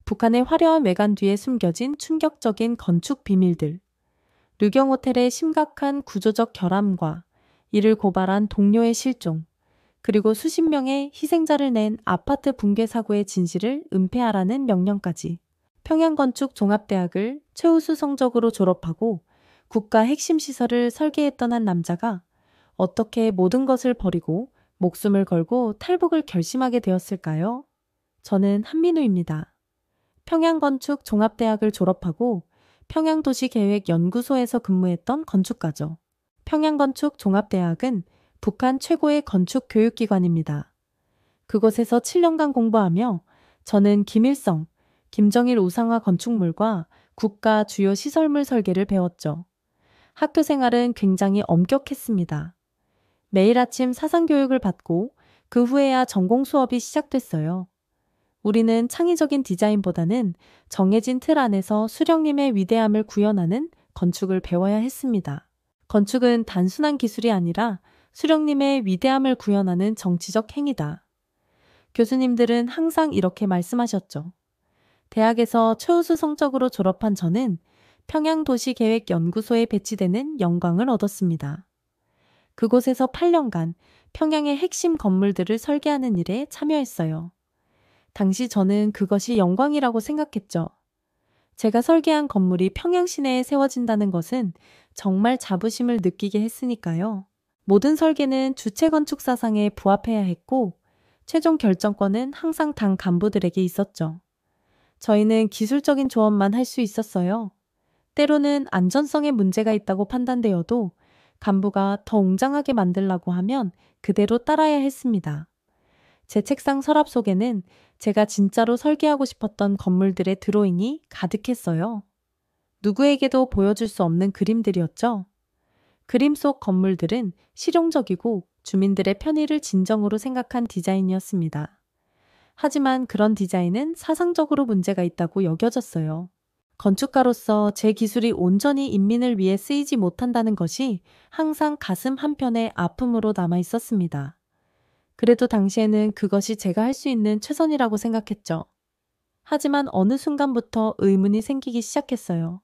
북한의 화려한 외관 뒤에 숨겨진 충격적인 건축 비밀들. 류경호텔의 심각한 구조적 결함과 이를 고발한 동료의 실종, 그리고 수십 명의 희생자를 낸 아파트 붕괴 사고의 진실을 은폐하라는 명령까지. 평양건축종합대학을 최우수 성적으로 졸업하고 국가 핵심 시설을 설계했던 한 남자가 어떻게 모든 것을 버리고 목숨을 걸고 탈북을 결심하게 되었을까요? 저는 한민우입니다. 평양건축종합대학을 졸업하고 평양도시계획연구소에서 근무했던 건축가죠. 평양건축종합대학은 북한 최고의 건축 교육기관입니다. 그곳에서 7년간 공부하며 저는 김일성, 김정일 우상화 건축물과 국가 주요 시설물 설계를 배웠죠. 학교 생활은 굉장히 엄격했습니다. 매일 아침 사상교육을 받고 그 후에야 전공 수업이 시작됐어요. 우리는 창의적인 디자인보다는 정해진 틀 안에서 수령님의 위대함을 구현하는 건축을 배워야 했습니다. 건축은 단순한 기술이 아니라 수령님의 위대함을 구현하는 정치적 행위다. 교수님들은 항상 이렇게 말씀하셨죠. 대학에서 최우수 성적으로 졸업한 저는 평양도시계획연구소에 배치되는 영광을 얻었습니다. 그곳에서 8년간 평양의 핵심 건물들을 설계하는 일에 참여했어요. 당시 저는 그것이 영광이라고 생각했죠. 제가 설계한 건물이 평양 시내에 세워진다는 것은 정말 자부심을 느끼게 했으니까요. 모든 설계는 주체 건축 사상에 부합해야 했고 최종 결정권은 항상 당 간부들에게 있었죠. 저희는 기술적인 조언만 할 수 있었어요. 때로는 안전성에 문제가 있다고 판단되어도 간부가 더 웅장하게 만들라고 하면 그대로 따라야 했습니다. 제 책상 서랍 속에는 제가 진짜로 설계하고 싶었던 건물들의 드로잉이 가득했어요. 누구에게도 보여줄 수 없는 그림들이었죠. 그림 속 건물들은 실용적이고 주민들의 편의를 진정으로 생각한 디자인이었습니다. 하지만 그런 디자인은 사상적으로 문제가 있다고 여겨졌어요. 건축가로서 제 기술이 온전히 인민을 위해 쓰이지 못한다는 것이 항상 가슴 한편에 아픔으로 남아 있었습니다. 그래도 당시에는 그것이 제가 할 수 있는 최선이라고 생각했죠. 하지만 어느 순간부터 의문이 생기기 시작했어요.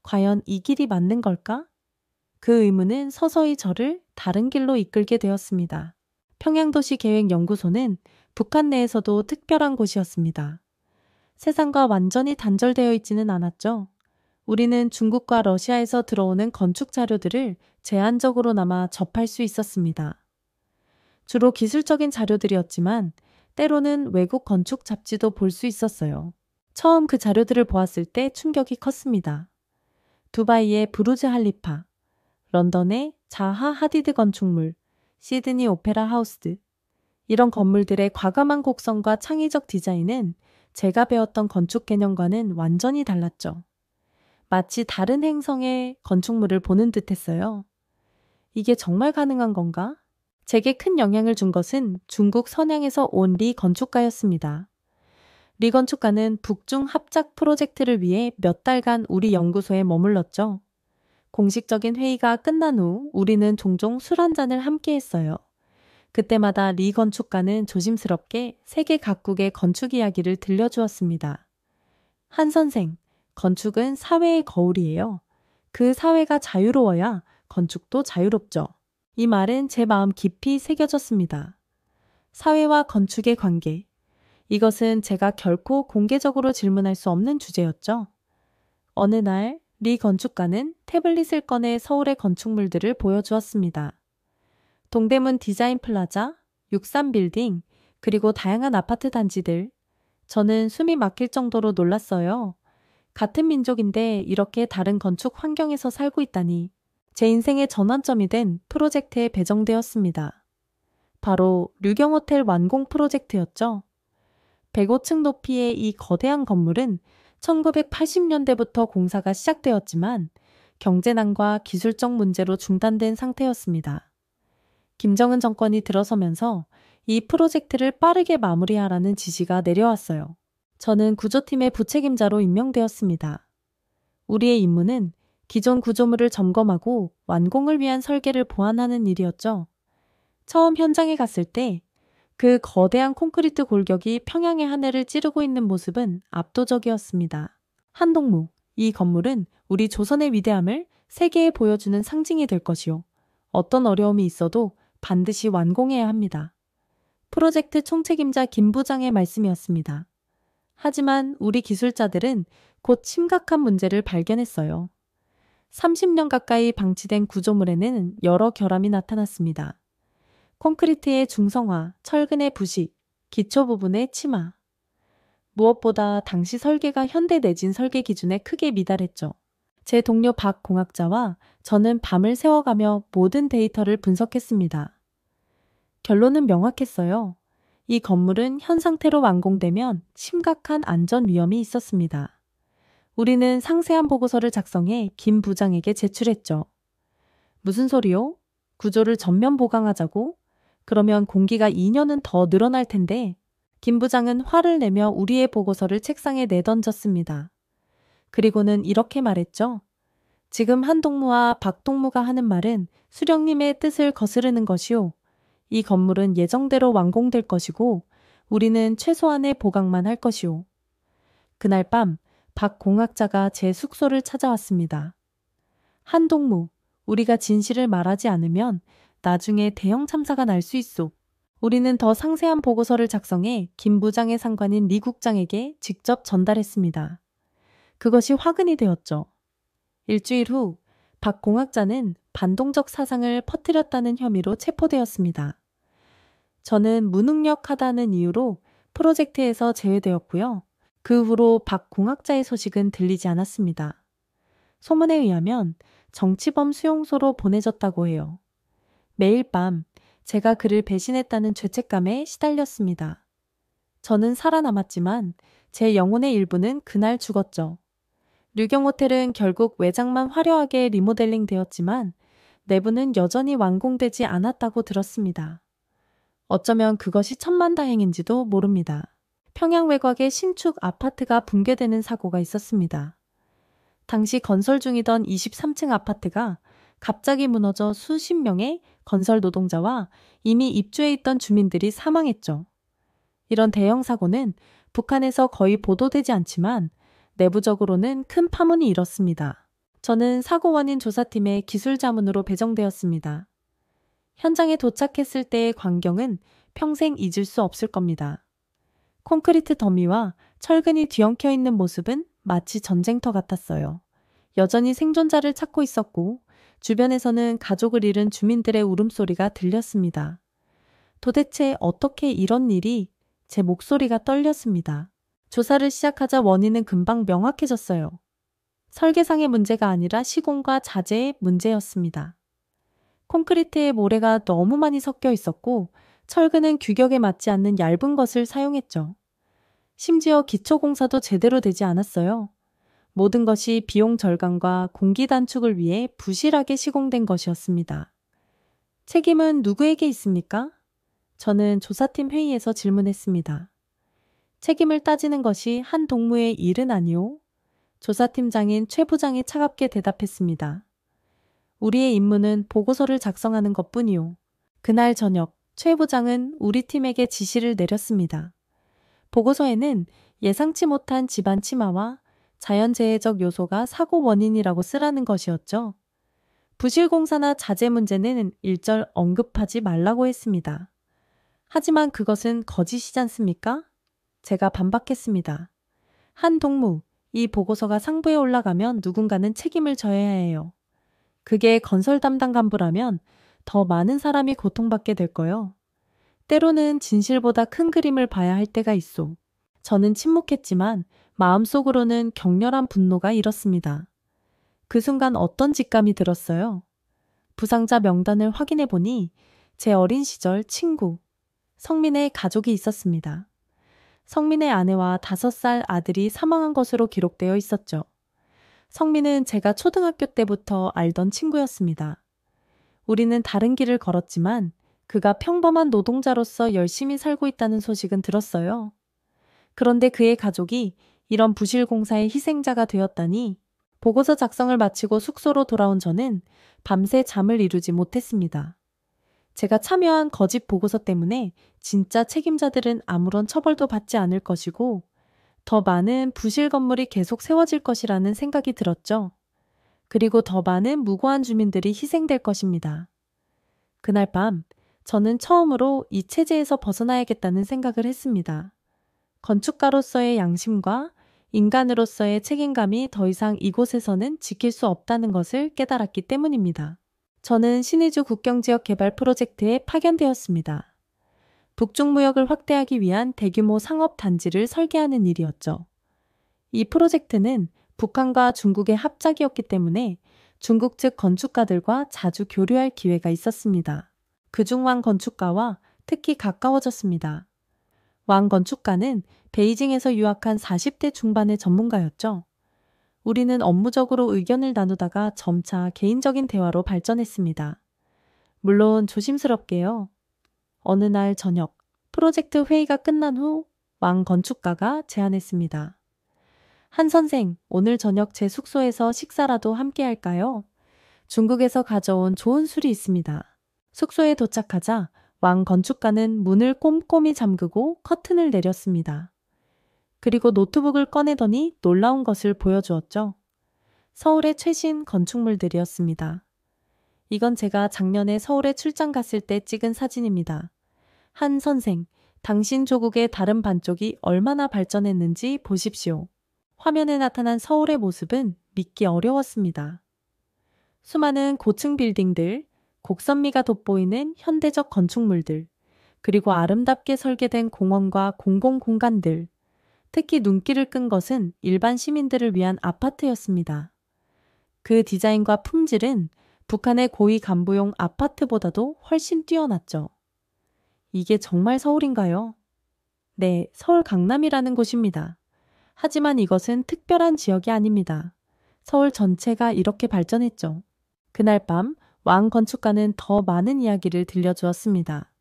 과연 이 길이 맞는 걸까? 그 의문은 서서히 저를 다른 길로 이끌게 되었습니다. 평양도시계획연구소는 북한 내에서도 특별한 곳이었습니다. 세상과 완전히 단절되어 있지는 않았죠. 우리는 중국과 러시아에서 들어오는 건축 자료들을 제한적으로나마 접할 수 있었습니다. 주로 기술적인 자료들이었지만 때로는 외국 건축 잡지도 볼 수 있었어요. 처음 그 자료들을 보았을 때 충격이 컸습니다. 두바이의 부르즈 할리파, 런던의 자하 하디드 건축물, 시드니 오페라 하우스, 이런 건물들의 과감한 곡선과 창의적 디자인은 제가 배웠던 건축 개념과는 완전히 달랐죠. 마치 다른 행성의 건축물을 보는 듯했어요. 이게 정말 가능한 건가? 제게 큰 영향을 준 것은 중국 선양에서 온 리 건축가였습니다. 리 건축가는 북중 합작 프로젝트를 위해 몇 달간 우리 연구소에 머물렀죠. 공식적인 회의가 끝난 후 우리는 종종 술 한잔을 함께 했어요. 그때마다 리 건축가는 조심스럽게 세계 각국의 건축 이야기를 들려주었습니다. 한 선생, 건축은 사회의 거울이에요. 그 사회가 자유로워야 건축도 자유롭죠. 이 말은 제 마음 깊이 새겨졌습니다. 사회와 건축의 관계. 이것은 제가 결코 공개적으로 질문할 수 없는 주제였죠. 어느 날 리 건축가는 태블릿을 꺼내 서울의 건축물들을 보여주었습니다. 동대문 디자인 플라자, 63빌딩, 그리고 다양한 아파트 단지들. 저는 숨이 막힐 정도로 놀랐어요. 같은 민족인데 이렇게 다른 건축 환경에서 살고 있다니. 제 인생의 전환점이 된 프로젝트에 배정되었습니다. 바로 류경호텔 완공 프로젝트였죠. 105층 높이의 이 거대한 건물은 1980년대부터 공사가 시작되었지만 경제난과 기술적 문제로 중단된 상태였습니다. 김정은 정권이 들어서면서 이 프로젝트를 빠르게 마무리하라는 지시가 내려왔어요. 저는 구조팀의 부책임자로 임명되었습니다. 우리의 임무는 기존 구조물을 점검하고 완공을 위한 설계를 보완하는 일이었죠. 처음 현장에 갔을 때 그 거대한 콘크리트 골격이 평양의 하늘을 찌르고 있는 모습은 압도적이었습니다. 한동무, 이 건물은 우리 조선의 위대함을 세계에 보여주는 상징이 될 것이요. 어떤 어려움이 있어도 반드시 완공해야 합니다. 프로젝트 총책임자 김 부장의 말씀이었습니다. 하지만 우리 기술자들은 곧 심각한 문제를 발견했어요. 30년 가까이 방치된 구조물에는 여러 결함이 나타났습니다. 콘크리트의 중성화, 철근의 부식, 기초 부분의 침하. 무엇보다 당시 설계가 현대 내진 설계 기준에 크게 미달했죠. 제 동료 박 공학자와 저는 밤을 새워가며 모든 데이터를 분석했습니다. 결론은 명확했어요. 이 건물은 현 상태로 완공되면 심각한 안전 위험이 있었습니다. 우리는 상세한 보고서를 작성해 김 부장에게 제출했죠. 무슨 소리요? 구조를 전면 보강하자고? 그러면 공기가 2년은 더 늘어날 텐데. 김 부장은 화를 내며 우리의 보고서를 책상에 내던졌습니다. 그리고는 이렇게 말했죠. 지금 한동무와 박동무가 하는 말은 수령님의 뜻을 거스르는 것이오. 이 건물은 예정대로 완공될 것이고 우리는 최소한의 보강만 할 것이오. 그날 밤 박 공학자가 제 숙소를 찾아왔습니다. 한동무, 우리가 진실을 말하지 않으면 나중에 대형 참사가 날 수 있소. 우리는 더 상세한 보고서를 작성해 김 부장의 상관인 리 국장에게 직접 전달했습니다. 그것이 화근이 되었죠. 일주일 후 박 공학자는 반동적 사상을 퍼뜨렸다는 혐의로 체포되었습니다. 저는 무능력하다는 이유로 프로젝트에서 제외되었고요. 그 후로 박 공학자의 소식은 들리지 않았습니다. 소문에 의하면 정치범 수용소로 보내졌다고 해요. 매일 밤 제가 그를 배신했다는 죄책감에 시달렸습니다. 저는 살아남았지만 제 영혼의 일부는 그날 죽었죠. 류경호텔은 결국 외장만 화려하게 리모델링 되었지만 내부는 여전히 완공되지 않았다고 들었습니다. 어쩌면 그것이 천만다행인지도 모릅니다. 평양 외곽의 신축 아파트가 붕괴되는 사고가 있었습니다. 당시 건설 중이던 23층 아파트가 갑자기 무너져 수십 명의 건설 노동자와 이미 입주해 있던 주민들이 사망했죠. 이런 대형 사고는 북한에서 거의 보도되지 않지만 내부적으로는 큰 파문이 일었습니다. 저는 사고 원인 조사팀의 기술 자문으로 배정되었습니다. 현장에 도착했을 때의 광경은 평생 잊을 수 없을 겁니다. 콘크리트 더미와 철근이 뒤엉켜 있는 모습은 마치 전쟁터 같았어요. 여전히 생존자를 찾고 있었고 주변에서는 가족을 잃은 주민들의 울음소리가 들렸습니다. 도대체 어떻게 이런 일이? 제 목소리가 떨렸습니다. 조사를 시작하자 원인은 금방 명확해졌어요. 설계상의 문제가 아니라 시공과 자재의 문제였습니다. 콘크리트에 모래가 너무 많이 섞여 있었고 철근은 규격에 맞지 않는 얇은 것을 사용했죠. 심지어 기초공사도 제대로 되지 않았어요. 모든 것이 비용 절감과 공기 단축을 위해 부실하게 시공된 것이었습니다. 책임은 누구에게 있습니까? 저는 조사팀 회의에서 질문했습니다. 책임을 따지는 것이 한 동무의 일은 아니오? 조사팀장인 최 부장이 차갑게 대답했습니다. 우리의 임무는 보고서를 작성하는 것뿐이오. 그날 저녁 최 부장은 우리 팀에게 지시를 내렸습니다. 보고서에는 예상치 못한 집안 침하와 자연재해적 요소가 사고 원인이라고 쓰라는 것이었죠. 부실공사나 자재 문제는 일절 언급하지 말라고 했습니다. 하지만 그것은 거짓이지 않습니까? 제가 반박했습니다. 한 동무, 이 보고서가 상부에 올라가면 누군가는 책임을 져야 해요. 그게 건설 담당 간부라면 더 많은 사람이 고통받게 될 거요. 때로는 진실보다 큰 그림을 봐야 할 때가 있소. 저는 침묵했지만 마음속으로는 격렬한 분노가 일었습니다. 그 순간 어떤 직감이 들었어요. 부상자 명단을 확인해 보니 제 어린 시절 친구, 성민의 가족이 있었습니다. 성민의 아내와 5살 아들이 사망한 것으로 기록되어 있었죠. 성민은 제가 초등학교 때부터 알던 친구였습니다. 우리는 다른 길을 걸었지만 그가 평범한 노동자로서 열심히 살고 있다는 소식은 들었어요. 그런데 그의 가족이 이런 부실공사의 희생자가 되었다니 보고서 작성을 마치고 숙소로 돌아온 저는 밤새 잠을 이루지 못했습니다. 제가 참여한 거짓 보고서 때문에 진짜 책임자들은 아무런 처벌도 받지 않을 것이고 더 많은 부실 건물이 계속 세워질 것이라는 생각이 들었죠. 그리고 더 많은 무고한 주민들이 희생될 것입니다. 그날 밤 저는 처음으로 이 체제에서 벗어나야겠다는 생각을 했습니다. 건축가로서의 양심과 인간으로서의 책임감이 더 이상 이곳에서는 지킬 수 없다는 것을 깨달았기 때문입니다. 저는 신의주 국경지역 개발 프로젝트에 파견되었습니다. 북중무역을 확대하기 위한 대규모 상업단지를 설계하는 일이었죠. 이 프로젝트는 북한과 중국의 합작이었기 때문에 중국 측 건축가들과 자주 교류할 기회가 있었습니다. 그중 왕 건축가와 특히 가까워졌습니다. 왕 건축가는 베이징에서 유학한 40대 중반의 전문가였죠. 우리는 업무적으로 의견을 나누다가 점차 개인적인 대화로 발전했습니다. 물론 조심스럽게요. 어느 날 저녁, 프로젝트 회의가 끝난 후 왕 건축가가 제안했습니다. 한 선생, 오늘 저녁 제 숙소에서 식사라도 함께 할까요? 중국에서 가져온 좋은 술이 있습니다. 숙소에 도착하자 왕 건축가는 문을 꼼꼼히 잠그고 커튼을 내렸습니다. 그리고 노트북을 꺼내더니 놀라운 것을 보여주었죠. 서울의 최신 건축물들이었습니다. 이건 제가 작년에 서울에 출장 갔을 때 찍은 사진입니다. 한 선생, 당신 조국의 다른 반쪽이 얼마나 발전했는지 보십시오. 화면에 나타난 서울의 모습은 믿기 어려웠습니다. 수많은 고층 빌딩들, 곡선미가 돋보이는 현대적 건축물들, 그리고 아름답게 설계된 공원과 공공공간들, 특히 눈길을 끈 것은 일반 시민들을 위한 아파트였습니다. 그 디자인과 품질은 북한의 고위 간부용 아파트보다도 훨씬 뛰어났죠. 이게 정말 서울인가요? 네, 서울 강남이라는 곳입니다. 하지만 이것은 특별한 지역이 아닙니다. 서울 전체가 이렇게 발전했죠. 그날 밤 왕 건축가는 더 많은 이야기를 들려주었습니다.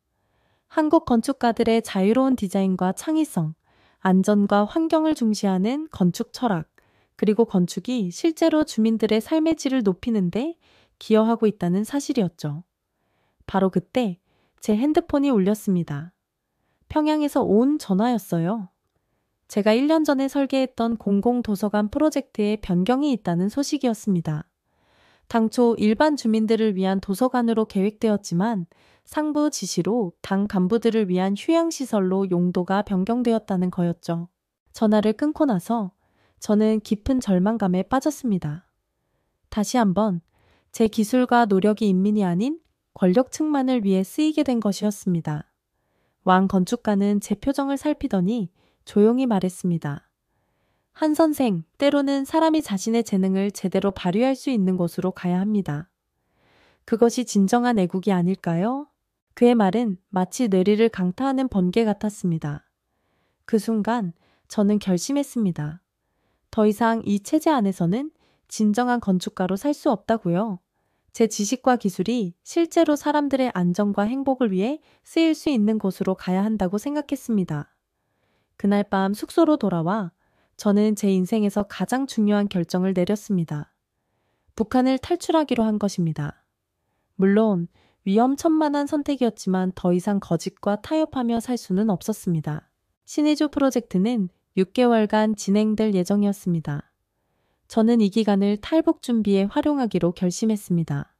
한국 건축가들의 자유로운 디자인과 창의성, 안전과 환경을 중시하는 건축 철학, 그리고 건축이 실제로 주민들의 삶의 질을 높이는데 기여하고 있다는 사실이었죠. 바로 그때 제 핸드폰이 울렸습니다. 평양에서 온 전화였어요. 제가 1년 전에 설계했던 공공도서관 프로젝트에 변경이 있다는 소식이었습니다. 당초 일반 주민들을 위한 도서관으로 계획되었지만 상부 지시로 당 간부들을 위한 휴양시설로 용도가 변경되었다는 거였죠. 전화를 끊고 나서 저는 깊은 절망감에 빠졌습니다. 다시 한번 제 기술과 노력이 인민이 아닌 권력층만을 위해 쓰이게 된 것이었습니다. 왕 건축가는 제 표정을 살피더니 조용히 말했습니다. 한 선생, 때로는 사람이 자신의 재능을 제대로 발휘할 수 있는 곳으로 가야 합니다. 그것이 진정한 애국이 아닐까요? 그의 말은 마치 뇌리를 강타하는 번개 같았습니다. 그 순간 저는 결심했습니다. 더 이상 이 체제 안에서는 진정한 건축가로 살 수 없다고요. 제 지식과 기술이 실제로 사람들의 안전과 행복을 위해 쓰일 수 있는 곳으로 가야 한다고 생각했습니다. 그날 밤 숙소로 돌아와 저는 제 인생에서 가장 중요한 결정을 내렸습니다. 북한을 탈출하기로 한 것입니다. 물론 위험천만한 선택이었지만 더 이상 거짓과 타협하며 살 수는 없었습니다. 신의주 프로젝트는 6개월간 진행될 예정이었습니다. 저는 이 기간을 탈북 준비에 활용하기로 결심했습니다.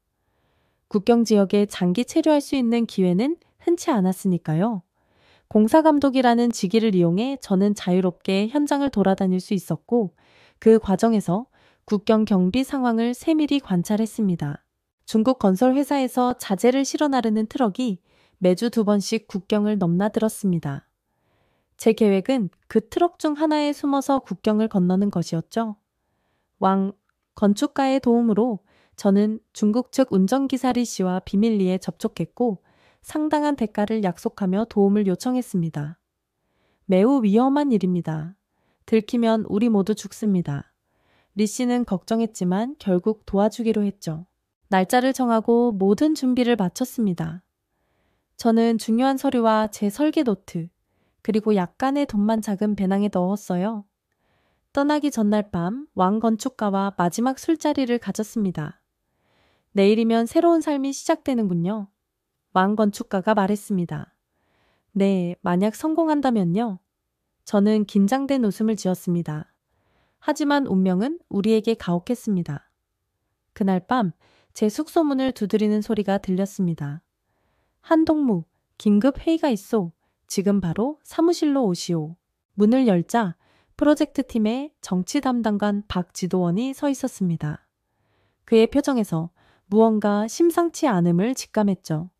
국경 지역에 장기 체류할 수 있는 기회는 흔치 않았으니까요. 공사감독이라는 직위를 이용해 저는 자유롭게 현장을 돌아다닐 수 있었고 그 과정에서 국경 경비 상황을 세밀히 관찰했습니다. 중국 건설 회사에서 자재를 실어 나르는 트럭이 매주 2번씩 국경을 넘나들었습니다. 제 계획은 그 트럭 중 하나에 숨어서 국경을 건너는 것이었죠. 왕 건축가의 도움으로 저는 중국 측 운전기사 리 씨와 비밀리에 접촉했고 상당한 대가를 약속하며 도움을 요청했습니다. 매우 위험한 일입니다. 들키면 우리 모두 죽습니다. 리 씨는 걱정했지만 결국 도와주기로 했죠. 날짜를 정하고 모든 준비를 마쳤습니다. 저는 중요한 서류와 제 설계 노트, 그리고 약간의 돈만 작은 배낭에 넣었어요. 떠나기 전날 밤 왕 건축가와 마지막 술자리를 가졌습니다. 내일이면 새로운 삶이 시작되는군요. 왕 건축가가 말했습니다. 네, 만약 성공한다면요. 저는 긴장된 웃음을 지었습니다. 하지만 운명은 우리에게 가혹했습니다. 그날 밤 제 숙소 문을 두드리는 소리가 들렸습니다. 한동무, 긴급 회의가 있소. 지금 바로 사무실로 오시오. 문을 열자 프로젝트 팀의 정치 담당관 박지도원이 서 있었습니다. 그의 표정에서 무언가 심상치 않음을 직감했죠.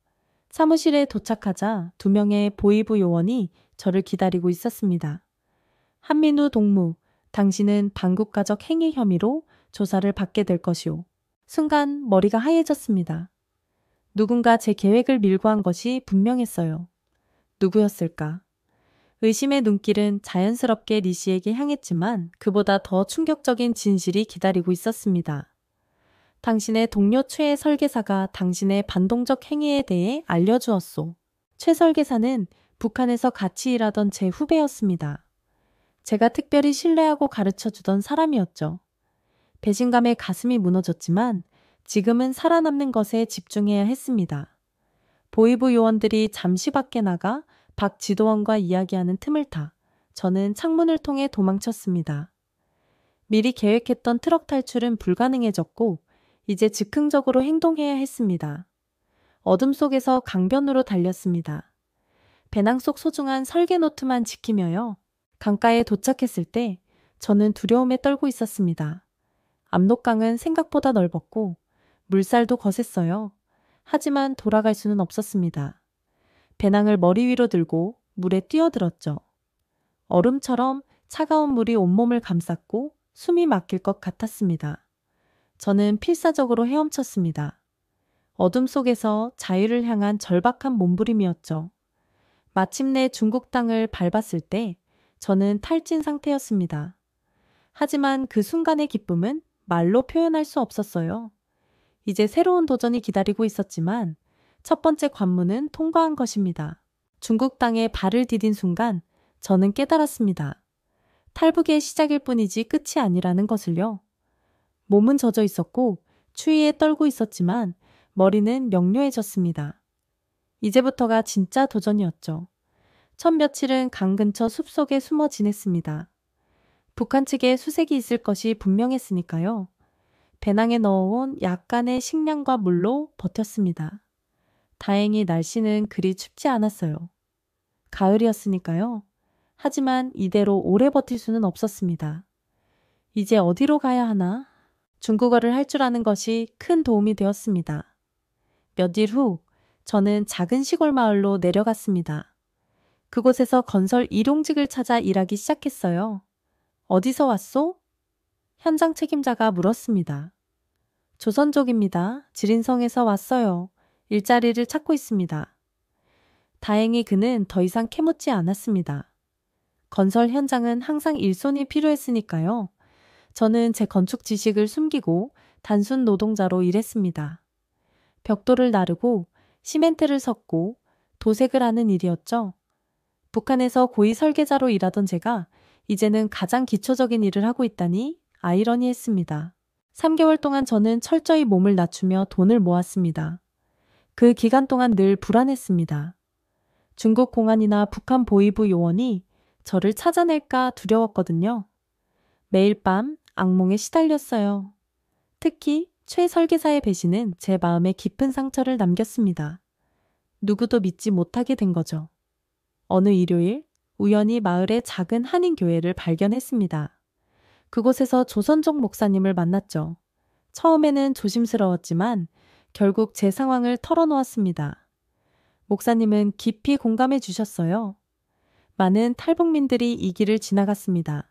사무실에 도착하자 2명의 보이부 요원이 저를 기다리고 있었습니다. 한민우 동무, 당신은 반국가적 행위 혐의로 조사를 받게 될 것이오. 순간 머리가 하얘졌습니다. 누군가 제 계획을 밀고 한 것이 분명했어요. 누구였을까? 의심의 눈길은 자연스럽게 리 씨에게 향했지만 그보다 더 충격적인 진실이 기다리고 있었습니다. 당신의 동료 최 설계사가 당신의 반동적 행위에 대해 알려주었소. 최 설계사는 북한에서 같이 일하던 제 후배였습니다. 제가 특별히 신뢰하고 가르쳐주던 사람이었죠. 배신감에 가슴이 무너졌지만 지금은 살아남는 것에 집중해야 했습니다. 보이부 요원들이 잠시 밖에 나가 박지도원과 이야기하는 틈을 타 저는 창문을 통해 도망쳤습니다. 미리 계획했던 트럭 탈출은 불가능해졌고 이제 즉흥적으로 행동해야 했습니다. 어둠 속에서 강변으로 달렸습니다. 배낭 속 소중한 설계 노트만 지키며요. 강가에 도착했을 때 저는 두려움에 떨고 있었습니다. 압록강은 생각보다 넓었고 물살도 거셌어요. 하지만 돌아갈 수는 없었습니다. 배낭을 머리 위로 들고 물에 뛰어들었죠. 얼음처럼 차가운 물이 온몸을 감쌌고 숨이 막힐 것 같았습니다. 저는 필사적으로 헤엄쳤습니다. 어둠 속에서 자유를 향한 절박한 몸부림이었죠. 마침내 중국 땅을 밟았을 때 저는 탈진 상태였습니다. 하지만 그 순간의 기쁨은 말로 표현할 수 없었어요. 이제 새로운 도전이 기다리고 있었지만 첫 번째 관문은 통과한 것입니다. 중국 땅에 발을 디딘 순간 저는 깨달았습니다. 탈북의 시작일 뿐이지 끝이 아니라는 것을요. 몸은 젖어 있었고 추위에 떨고 있었지만 머리는 명료해졌습니다. 이제부터가 진짜 도전이었죠. 첫 며칠은 강 근처 숲속에 숨어 지냈습니다. 북한 측에 수색이 있을 것이 분명했으니까요. 배낭에 넣어온 약간의 식량과 물로 버텼습니다. 다행히 날씨는 그리 춥지 않았어요. 가을이었으니까요. 하지만 이대로 오래 버틸 수는 없었습니다. 이제 어디로 가야 하나? 중국어를 할 줄 아는 것이 큰 도움이 되었습니다. 몇 일 후 저는 작은 시골 마을로 내려갔습니다. 그곳에서 건설 일용직을 찾아 일하기 시작했어요. 어디서 왔소? 현장 책임자가 물었습니다. 조선족입니다. 지린성에서 왔어요. 일자리를 찾고 있습니다. 다행히 그는 더 이상 캐묻지 않았습니다. 건설 현장은 항상 일손이 필요했으니까요. 저는 제 건축 지식을 숨기고 단순 노동자로 일했습니다. 벽돌을 나르고 시멘트를 섞고 도색을 하는 일이었죠. 북한에서 고위 설계자로 일하던 제가 이제는 가장 기초적인 일을 하고 있다니 아이러니했습니다. 3개월 동안 저는 철저히 몸을 낮추며 돈을 모았습니다. 그 기간 동안 늘 불안했습니다. 중국 공안이나 북한 보위부 요원이 저를 찾아낼까 두려웠거든요. 매일 밤 악몽에 시달렸어요. 특히 최 설계사의 배신은 제 마음에 깊은 상처를 남겼습니다. 누구도 믿지 못하게 된 거죠. 어느 일요일 우연히 마을의 작은 한인교회를 발견했습니다. 그곳에서 조선족 목사님을 만났죠. 처음에는 조심스러웠지만 결국 제 상황을 털어놓았습니다. 목사님은 깊이 공감해 주셨어요. 많은 탈북민들이 이 길을 지나갔습니다.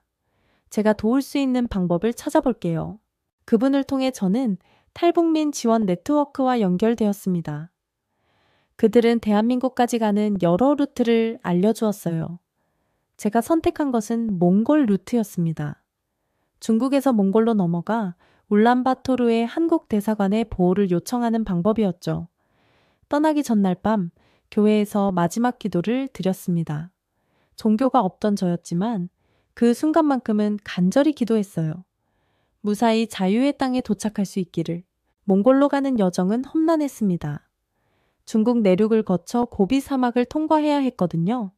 제가 도울 수 있는 방법을 찾아볼게요. 그분을 통해 저는 탈북민 지원 네트워크와 연결되었습니다. 그들은 대한민국까지 가는 여러 루트를 알려주었어요. 제가 선택한 것은 몽골 루트였습니다. 중국에서 몽골로 넘어가 울란바토르의 한국 대사관에 보호를 요청하는 방법이었죠. 떠나기 전날 밤 교회에서 마지막 기도를 드렸습니다. 종교가 없던 저였지만 그 순간만큼은 간절히 기도했어요. 무사히 자유의 땅에 도착할 수 있기를. 몽골로 가는 여정은 험난했습니다. 중국 내륙을 거쳐 고비 사막을 통과해야 했거든요.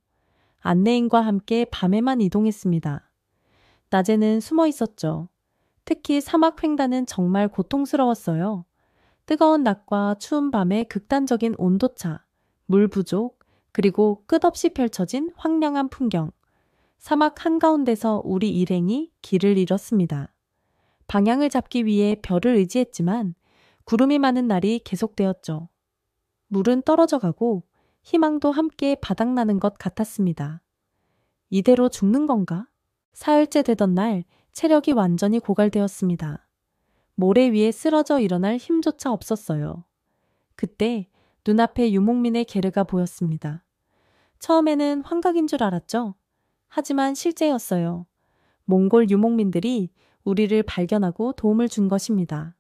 안내인과 함께 밤에만 이동했습니다. 낮에는 숨어 있었죠. 특히 사막 횡단은 정말 고통스러웠어요. 뜨거운 낮과 추운 밤의 극단적인 온도차, 물 부족, 그리고 끝없이 펼쳐진 황량한 풍경. 사막 한가운데서 우리 일행이 길을 잃었습니다. 방향을 잡기 위해 별을 의지했지만 구름이 많은 날이 계속되었죠. 물은 떨어져 가고 희망도 함께 바닥나는 것 같았습니다. 이대로 죽는 건가? 사흘째 되던 날 체력이 완전히 고갈되었습니다. 모래 위에 쓰러져 일어날 힘조차 없었어요. 그때 눈앞에 유목민의 게르가 보였습니다. 처음에는 환각인 줄 알았죠. 하지만 실제였어요. 몽골 유목민들이 우리를 발견하고 도움을 준 것입니다.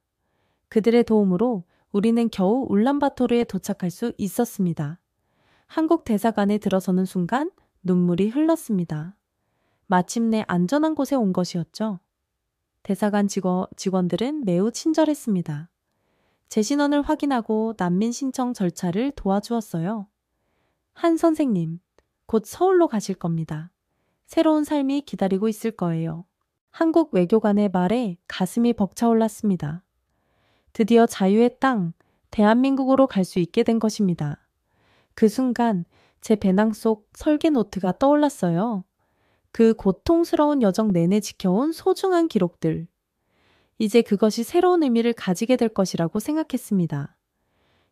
그들의 도움으로 우리는 겨우 울란바토르에 도착할 수 있었습니다. 한국 대사관에 들어서는 순간 눈물이 흘렀습니다. 마침내 안전한 곳에 온 것이었죠. 대사관 직원들은 매우 친절했습니다. 제 신원을 확인하고 난민 신청 절차를 도와주었어요. 한 선생님, 곧 서울로 가실 겁니다. 새로운 삶이 기다리고 있을 거예요. 한국 외교관의 말에 가슴이 벅차올랐습니다. 드디어 자유의 땅, 대한민국으로 갈 수 있게 된 것입니다. 그 순간 제 배낭 속 설계 노트가 떠올랐어요. 그 고통스러운 여정 내내 지켜온 소중한 기록들. 이제 그것이 새로운 의미를 가지게 될 것이라고 생각했습니다.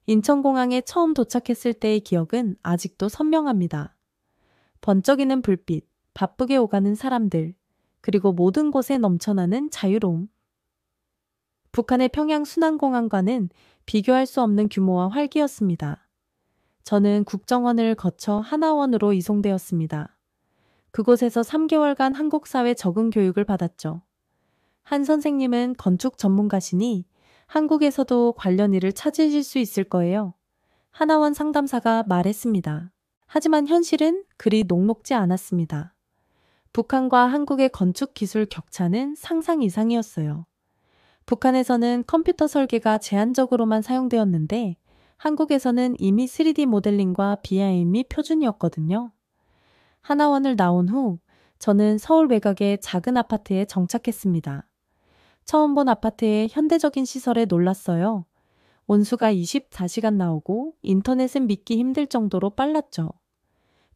인천공항에 처음 도착했을 때의 기억은 아직도 선명합니다. 번쩍이는 불빛, 바쁘게 오가는 사람들, 그리고 모든 곳에 넘쳐나는 자유로움. 북한의 평양 순안공항과는 비교할 수 없는 규모와 활기였습니다. 저는 국정원을 거쳐 하나원으로 이송되었습니다. 그곳에서 3개월간 한국 사회 적응 교육을 받았죠. 한 선생님은 건축 전문가시니 한국에서도 관련 일을 찾으실 수 있을 거예요. 하나원 상담사가 말했습니다. 하지만 현실은 그리 녹록지 않았습니다. 북한과 한국의 건축 기술 격차는 상상 이상이었어요. 북한에서는 컴퓨터 설계가 제한적으로만 사용되었는데 한국에서는 이미 3D 모델링과 BIM이 표준이었거든요. 하나원을 나온 후 저는 서울 외곽의 작은 아파트에 정착했습니다. 처음 본 아파트의 현대적인 시설에 놀랐어요. 온수가 24시간 나오고 인터넷은 믿기 힘들 정도로 빨랐죠.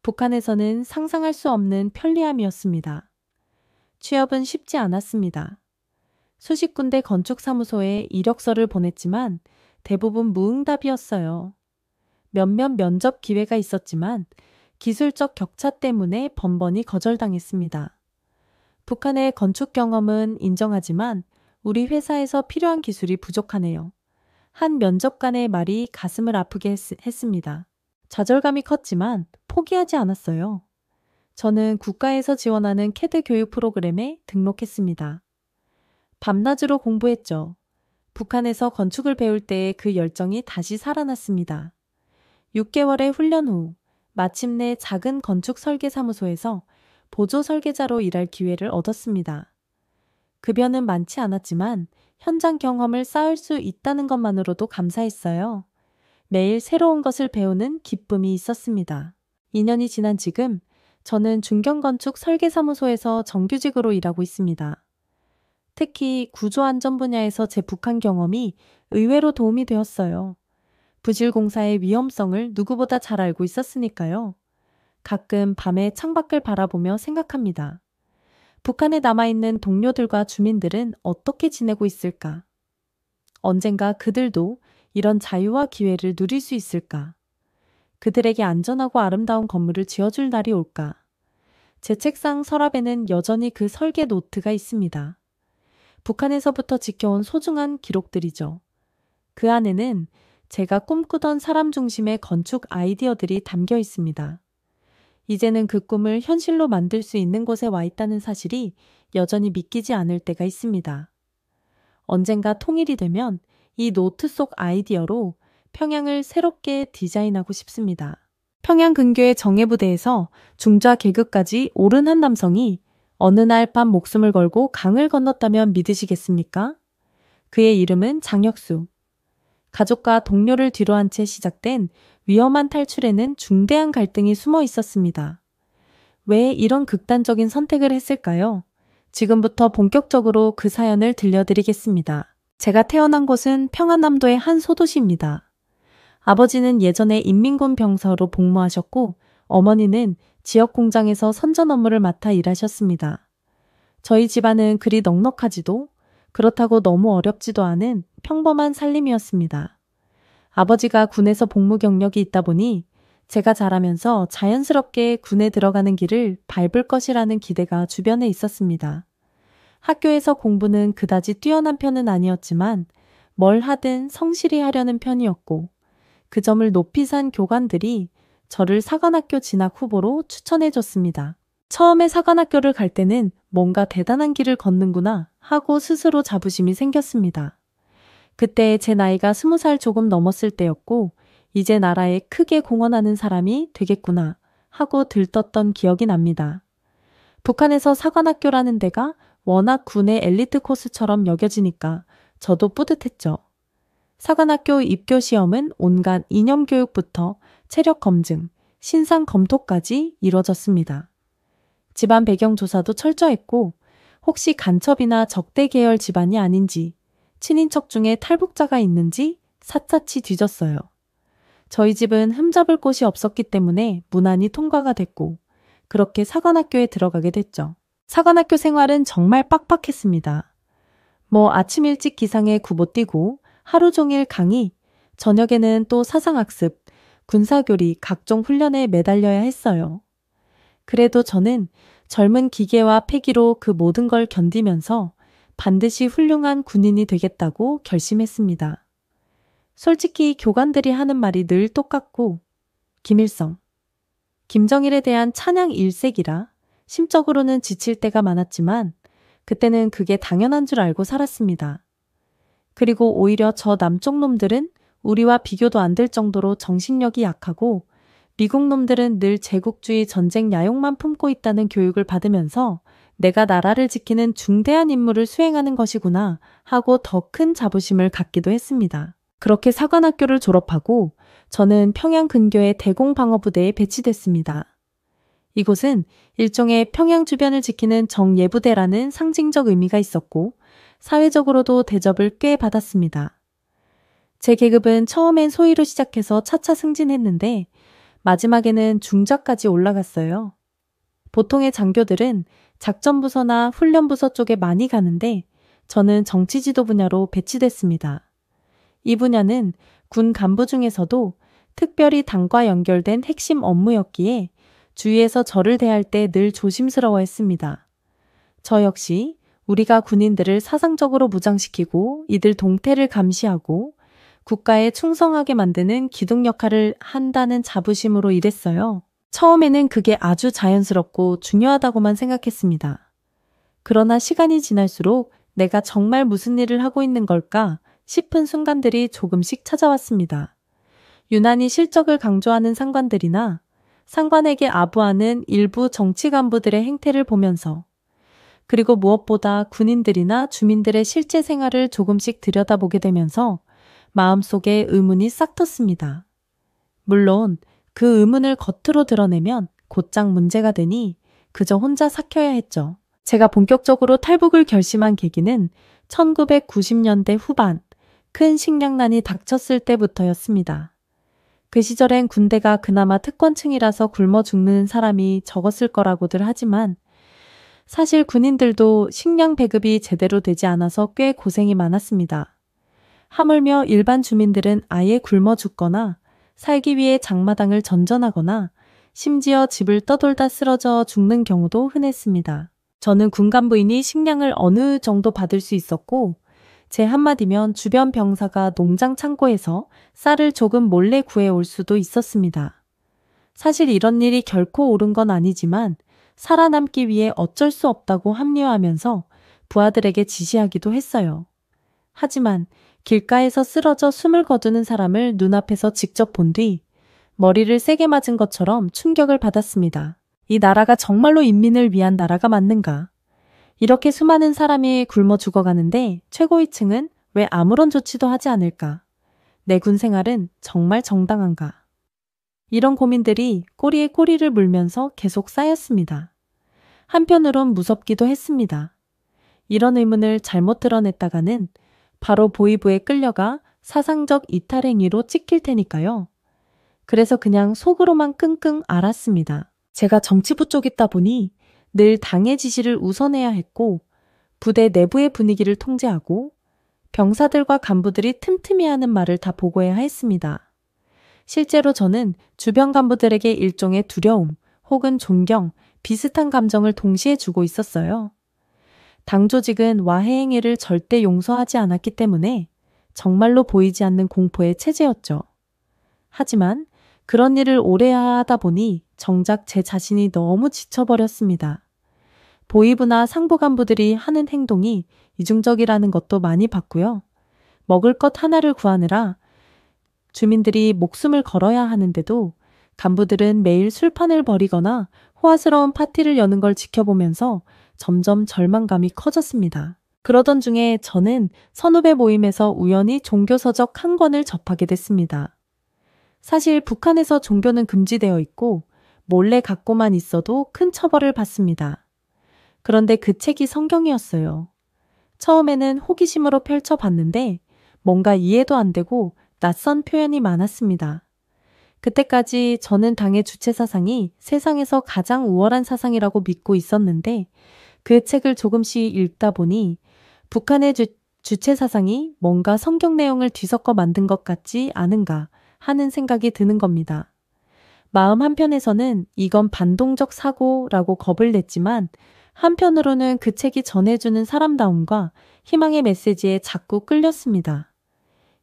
북한에서는 상상할 수 없는 편리함이었습니다. 취업은 쉽지 않았습니다. 수십 군데 건축사무소에 이력서를 보냈지만 대부분 무응답이었어요. 몇몇 면접 기회가 있었지만 기술적 격차 때문에 번번이 거절당했습니다. 북한의 건축 경험은 인정하지만 우리 회사에서 필요한 기술이 부족하네요. 한 면접관의 말이 가슴을 아프게 했습니다. 좌절감이 컸지만 포기하지 않았어요. 저는 국가에서 지원하는 캐드 교육 프로그램에 등록했습니다. 밤낮으로 공부했죠. 북한에서 건축을 배울 때의 그 열정이 다시 살아났습니다. 6개월의 훈련 후 마침내 작은 건축 설계 사무소에서 보조 설계자로 일할 기회를 얻었습니다. 급여는 많지 않았지만 현장 경험을 쌓을 수 있다는 것만으로도 감사했어요. 매일 새로운 것을 배우는 기쁨이 있었습니다. 2년이 지난 지금 저는 중견건축 설계사무소에서 정규직으로 일하고 있습니다. 특히 구조안전 분야에서 제 북한 경험이 의외로 도움이 되었어요. 부실공사의 위험성을 누구보다 잘 알고 있었으니까요. 가끔 밤에 창밖을 바라보며 생각합니다. 북한에 남아있는 동료들과 주민들은 어떻게 지내고 있을까? 언젠가 그들도 이런 자유와 기회를 누릴 수 있을까? 그들에게 안전하고 아름다운 건물을 지어줄 날이 올까? 제 책상 서랍에는 여전히 그 설계 노트가 있습니다. 북한에서부터 지켜온 소중한 기록들이죠. 그 안에는 제가 꿈꾸던 사람 중심의 건축 아이디어들이 담겨 있습니다. 이제는 그 꿈을 현실로 만들 수 있는 곳에 와 있다는 사실이 여전히 믿기지 않을 때가 있습니다. 언젠가 통일이 되면 이 노트 속 아이디어로 평양을 새롭게 디자인하고 싶습니다. 평양 근교의 정예부대에서 중좌 계급까지 오른 한 남성이 어느 날 밤 목숨을 걸고 강을 건넜다면 믿으시겠습니까? 그의 이름은 장혁수. 가족과 동료를 뒤로한 채 시작된 위험한 탈출에는 중대한 갈등이 숨어 있었습니다. 왜 이런 극단적인 선택을 했을까요? 지금부터 본격적으로 그 사연을 들려드리겠습니다. 제가 태어난 곳은 평안남도의 한 소도시입니다. 아버지는 예전에 인민군 병사로 복무하셨고 어머니는 지역 공장에서 선전 업무를 맡아 일하셨습니다. 저희 집안은 그리 넉넉하지도 그렇다고 너무 어렵지도 않은 평범한 살림이었습니다. 아버지가 군에서 복무 경력이 있다 보니 제가 자라면서 자연스럽게 군에 들어가는 길을 밟을 것이라는 기대가 주변에 있었습니다. 학교에서 공부는 그다지 뛰어난 편은 아니었지만 뭘 하든 성실히 하려는 편이었고 그 점을 높이 산 교관들이 저를 사관학교 진학 후보로 추천해 줬습니다. 처음에 사관학교를 갈 때는 뭔가 대단한 길을 걷는구나 하고 스스로 자부심이 생겼습니다. 그때 제 나이가 20살 조금 넘었을 때였고 이제 나라에 크게 공헌하는 사람이 되겠구나 하고 들떴던 기억이 납니다. 북한에서 사관학교라는 데가 워낙 군의 엘리트 코스처럼 여겨지니까 저도 뿌듯했죠. 사관학교 입교 시험은 온갖 이념 교육부터 체력 검증, 신상 검토까지 이뤄졌습니다. 집안 배경 조사도 철저했고 혹시 간첩이나 적대 계열 집안이 아닌지, 친인척 중에 탈북자가 있는지 샅샅이 뒤졌어요. 저희 집은 흠잡을 곳이 없었기 때문에 무난히 통과가 됐고 그렇게 사관학교에 들어가게 됐죠. 사관학교 생활은 정말 빡빡했습니다. 아침 일찍 기상에 구보 뛰고 하루 종일 강의, 저녁에는 또 사상학습, 군사교리, 각종 훈련에 매달려야 했어요. 그래도 저는 젊은 기계와 패기로 그 모든 걸 견디면서 반드시 훌륭한 군인이 되겠다고 결심했습니다. 솔직히 교관들이 하는 말이 늘 똑같고 김일성, 김정일에 대한 찬양 일색이라 심적으로는 지칠 때가 많았지만 그때는 그게 당연한 줄 알고 살았습니다. 그리고 오히려 저 남쪽 놈들은 우리와 비교도 안 될 정도로 정신력이 약하고 미국 놈들은 늘 제국주의 전쟁 야욕만 품고 있다는 교육을 받으면서 내가 나라를 지키는 중대한 임무를 수행하는 것이구나 하고 더 큰 자부심을 갖기도 했습니다. 그렇게 사관학교를 졸업하고 저는 평양 근교의 대공방어부대에 배치됐습니다. 이곳은 일종의 평양 주변을 지키는 정예부대라는 상징적 의미가 있었고 사회적으로도 대접을 꽤 받았습니다. 제 계급은 처음엔 소위로 시작해서 차차 승진했는데 마지막에는 중자까지 올라갔어요. 보통의 장교들은 작전부서나 훈련부서 쪽에 많이 가는데 저는 정치지도 분야로 배치됐습니다. 이 분야는 군 간부 중에서도 특별히 당과 연결된 핵심 업무였기에 주위에서 저를 대할 때 늘 조심스러워했습니다. 저 역시 우리가 군인들을 사상적으로 무장시키고 이들 동태를 감시하고 국가에 충성하게 만드는 기둥 역할을 한다는 자부심으로 일했어요. 처음에는 그게 아주 자연스럽고 중요하다고만 생각했습니다. 그러나 시간이 지날수록 내가 정말 무슨 일을 하고 있는 걸까 싶은 순간들이 조금씩 찾아왔습니다. 유난히 실적을 강조하는 상관들이나 상관에게 아부하는 일부 정치 간부들의 행태를 보면서 그리고 무엇보다 군인들이나 주민들의 실제 생활을 조금씩 들여다보게 되면서 마음속에 의문이 싹 텄습니다. 물론 그 의문을 겉으로 드러내면 곧장 문제가 되니 그저 혼자 삭혀야 했죠. 제가 본격적으로 탈북을 결심한 계기는 1990년대 후반 큰 식량난이 닥쳤을 때부터였습니다. 그 시절엔 군대가 그나마 특권층이라서 굶어 죽는 사람이 적었을 거라고들 하지만 사실 군인들도 식량 배급이 제대로 되지 않아서 꽤 고생이 많았습니다. 하물며 일반 주민들은 아예 굶어 죽거나 살기 위해 장마당을 전전하거나 심지어 집을 떠돌다 쓰러져 죽는 경우도 흔했습니다. 저는 군간부이니 식량을 어느 정도 받을 수 있었고 제 한마디면 주변 병사가 농장 창고에서 쌀을 조금 몰래 구해올 수도 있었습니다. 사실 이런 일이 결코 옳은 건 아니지만 살아남기 위해 어쩔 수 없다고 합리화하면서 부하들에게 지시하기도 했어요. 하지만 길가에서 쓰러져 숨을 거두는 사람을 눈앞에서 직접 본 뒤 머리를 세게 맞은 것처럼 충격을 받았습니다. 이 나라가 정말로 인민을 위한 나라가 맞는가? 이렇게 수많은 사람이 굶어 죽어가는데 최고위층은 왜 아무런 조치도 하지 않을까? 내 군 생활은 정말 정당한가? 이런 고민들이 꼬리에 꼬리를 물면서 계속 쌓였습니다. 한편으론 무섭기도 했습니다. 이런 의문을 잘못 드러냈다가는 바로 보위부에 끌려가 사상적 이탈 행위로 찍힐 테니까요. 그래서 그냥 속으로만 끙끙 앓았습니다. 제가 정치부 쪽이다 보니 늘 당의 지시를 우선해야 했고 부대 내부의 분위기를 통제하고 병사들과 간부들이 틈틈이 하는 말을 다 보고해야 했습니다. 실제로 저는 주변 간부들에게 일종의 두려움 혹은 존경, 비슷한 감정을 동시에 주고 있었어요. 당 조직은 와해 행위를 절대 용서하지 않았기 때문에 정말로 보이지 않는 공포의 체제였죠. 하지만 그런 일을 오래 하다 보니 정작 제 자신이 너무 지쳐버렸습니다. 보위부나 상부 간부들이 하는 행동이 이중적이라는 것도 많이 봤고요. 먹을 것 하나를 구하느라 주민들이 목숨을 걸어야 하는데도 간부들은 매일 술판을 벌이거나 호화스러운 파티를 여는 걸 지켜보면서 점점 절망감이 커졌습니다. 그러던 중에 저는 선후배 모임에서 우연히 종교서적 한 권을 접하게 됐습니다. 사실 북한에서 종교는 금지되어 있고 몰래 갖고만 있어도 큰 처벌을 받습니다. 그런데 그 책이 성경이었어요. 처음에는 호기심으로 펼쳐봤는데 뭔가 이해도 안 되고 낯선 표현이 많았습니다. 그때까지 저는 당의 주체 사상이 세상에서 가장 우월한 사상이라고 믿고 있었는데 그 책을 조금씩 읽다 보니 북한의 주체 사상이 뭔가 성경 내용을 뒤섞어 만든 것 같지 않은가 하는 생각이 드는 겁니다. 마음 한편에서는 이건 반동적 사고라고 겁을 냈지만 한편으로는 그 책이 전해주는 사람다움과 희망의 메시지에 자꾸 끌렸습니다.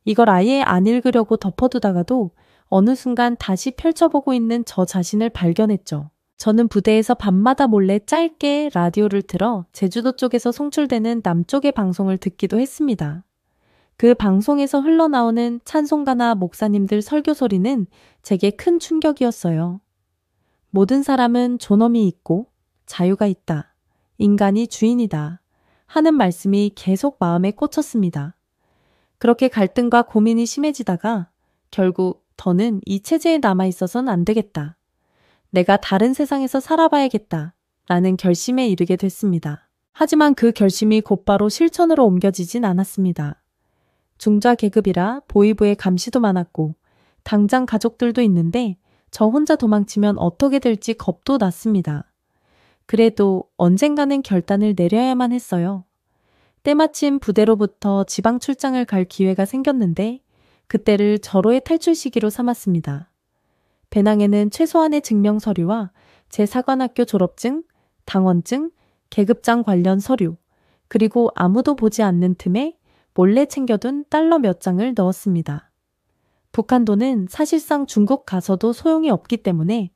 이걸 아예 안 읽으려고 덮어두다가도 어느 순간 다시 펼쳐보고 있는 저 자신을 발견했죠. 저는 부대에서 밤마다 몰래 짧게 라디오를 틀어 제주도 쪽에서 송출되는 남쪽의 방송을 듣기도 했습니다. 그 방송에서 흘러나오는 찬송가나 목사님들 설교 소리는 제게 큰 충격이었어요. 모든 사람은 존엄이 있고 자유가 있다. 인간이 주인이다. 하는 말씀이 계속 마음에 꽂혔습니다. 그렇게 갈등과 고민이 심해지다가 결국 더는 이 체제에 남아있어서는 안 되겠다. 내가 다른 세상에서 살아봐야겠다. 라는 결심에 이르게 됐습니다. 하지만 그 결심이 곧바로 실천으로 옮겨지진 않았습니다. 중좌 계급이라 보위부의 감시도 많았고 당장 가족들도 있는데 저 혼자 도망치면 어떻게 될지 겁도 났습니다. 그래도 언젠가는 결단을 내려야만 했어요. 때마침 부대로부터 지방 출장을 갈 기회가 생겼는데 그때를 절호의 탈출 시기로 삼았습니다. 배낭에는 최소한의 증명 서류와 제 사관학교 졸업증, 당원증, 계급장 관련 서류, 그리고 아무도 보지 않는 틈에 몰래 챙겨둔 달러 몇 장을 넣었습니다. 북한 돈은 사실상 중국 가서도 소용이 없기 때문에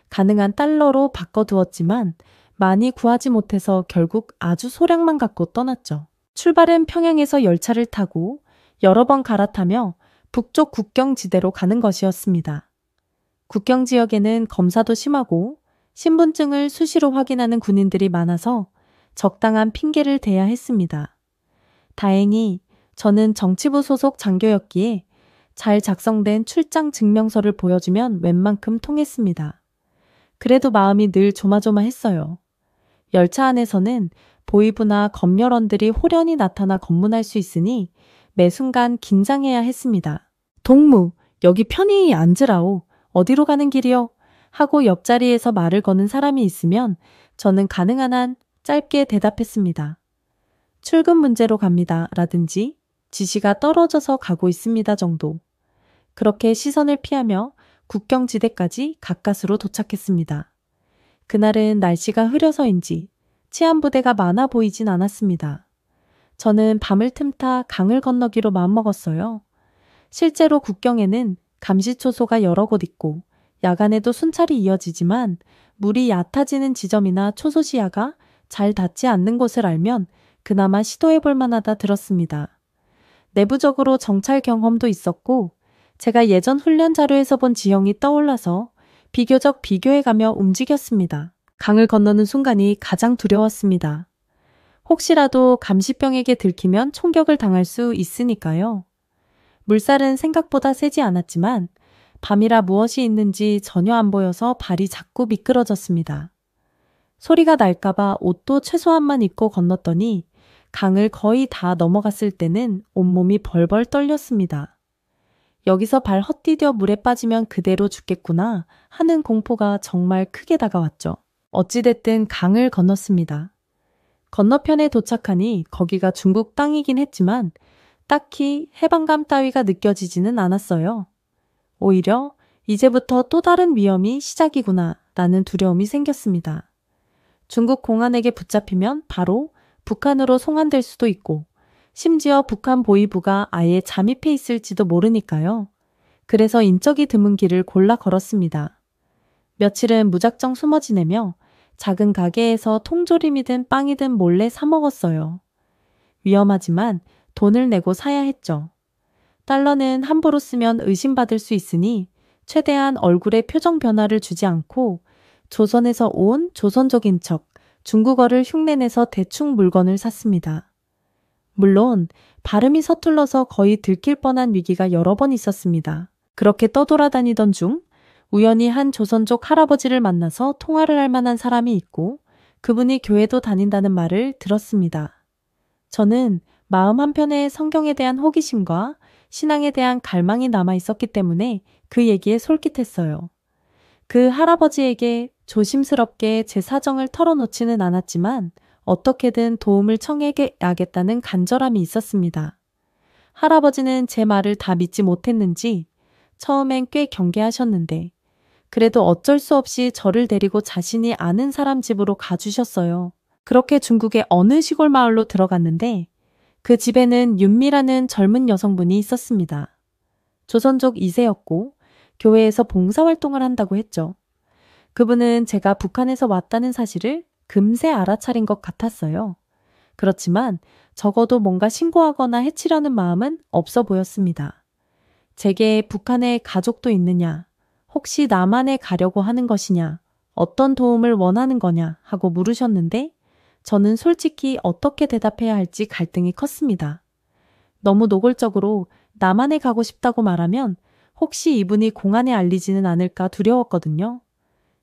가능한 달러로 바꿔두었지만 많이 구하지 못해서 결국 아주 소량만 갖고 떠났죠. 출발은 평양에서 열차를 타고 여러 번 갈아타며 북쪽 국경지대로 가는 것이었습니다. 국경 지역에는 검사도 심하고 신분증을 수시로 확인하는 군인들이 많아서 적당한 핑계를 대야 했습니다. 다행히 저는 정치부 소속 장교였기에 잘 작성된 출장 증명서를 보여주면 웬만큼 통했습니다. 그래도 마음이 늘 조마조마했어요. 열차 안에서는 보위부나 검열원들이 호련히 나타나 검문할 수 있으니 매 순간 긴장해야 했습니다. 동무, 여기 편히 앉으라오. 어디로 가는 길이요? 하고 옆자리에서 말을 거는 사람이 있으면 저는 가능한 한 짧게 대답했습니다. 출근 문제로 갑니다. 라든지 지시가 떨어져서 가고 있습니다 정도. 그렇게 시선을 피하며 국경지대까지 가까스로 도착했습니다. 그날은 날씨가 흐려서인지 치안부대가 많아 보이진 않았습니다. 저는 밤을 틈타 강을 건너기로 마음먹었어요. 실제로 국경에는 감시초소가 여러 곳 있고 야간에도 순찰이 이어지지만 물이 얕아지는 지점이나 초소 시야가 잘 닿지 않는 곳을 알면 그나마 시도해볼 만하다 들었습니다. 내부적으로 정찰 경험도 있었고 제가 예전 훈련 자료에서 본 지형이 떠올라서 비교적 비교해가며 움직였습니다. 강을 건너는 순간이 가장 두려웠습니다. 혹시라도 감시병에게 들키면 총격을 당할 수 있으니까요. 물살은 생각보다 세지 않았지만 밤이라 무엇이 있는지 전혀 안 보여서 발이 자꾸 미끄러졌습니다. 소리가 날까봐 옷도 최소한만 입고 건넜더니 강을 거의 다 넘어갔을 때는 온몸이 벌벌 떨렸습니다. 여기서 발 헛디뎌 물에 빠지면 그대로 죽겠구나 하는 공포가 정말 크게 다가왔죠. 어찌됐든 강을 건넜습니다. 건너편에 도착하니 거기가 중국 땅이긴 했지만 딱히 해방감 따위가 느껴지지는 않았어요. 오히려 이제부터 또 다른 위험이 시작이구나 라는 두려움이 생겼습니다. 중국 공안에게 붙잡히면 바로 북한으로 송환될 수도 있고 심지어 북한 보위부가 아예 잠입해 있을지도 모르니까요. 그래서 인적이 드문 길을 골라 걸었습니다. 며칠은 무작정 숨어 지내며 작은 가게에서 통조림이든 빵이든 몰래 사 먹었어요. 위험하지만 돈을 내고 사야 했죠. 달러는 함부로 쓰면 의심받을 수 있으니 최대한 얼굴에 표정 변화를 주지 않고 조선에서 온 조선족인 척 중국어를 흉내내서 대충 물건을 샀습니다. 물론 발음이 서툴러서 거의 들킬 뻔한 위기가 여러 번 있었습니다. 그렇게 떠돌아다니던 중 우연히 한 조선족 할아버지를 만나서 통화를 할 만한 사람이 있고 그분이 교회도 다닌다는 말을 들었습니다. 저는 마음 한편에 성경에 대한 호기심과 신앙에 대한 갈망이 남아 있었기 때문에 그 얘기에 솔깃했어요. 그 할아버지에게 조심스럽게 제 사정을 털어놓지는 않았지만 어떻게든 도움을 청해야겠다는 간절함이 있었습니다. 할아버지는 제 말을 다 믿지 못했는지 처음엔 꽤 경계하셨는데 그래도 어쩔 수 없이 저를 데리고 자신이 아는 사람 집으로 가주셨어요. 그렇게 중국의 어느 시골 마을로 들어갔는데 그 집에는 윤미라는 젊은 여성분이 있었습니다. 조선족 2세였고 교회에서 봉사활동을 한다고 했죠. 그분은 제가 북한에서 왔다는 사실을 금세 알아차린 것 같았어요. 그렇지만 적어도 뭔가 신고하거나 해치려는 마음은 없어 보였습니다. 제게 북한에 가족도 있느냐, 혹시 남한에 가려고 하는 것이냐, 어떤 도움을 원하는 거냐 하고 물으셨는데 저는 솔직히 어떻게 대답해야 할지 갈등이 컸습니다. 너무 노골적으로 남한에 가고 싶다고 말하면 혹시 이분이 공안에 알리지는 않을까 두려웠거든요.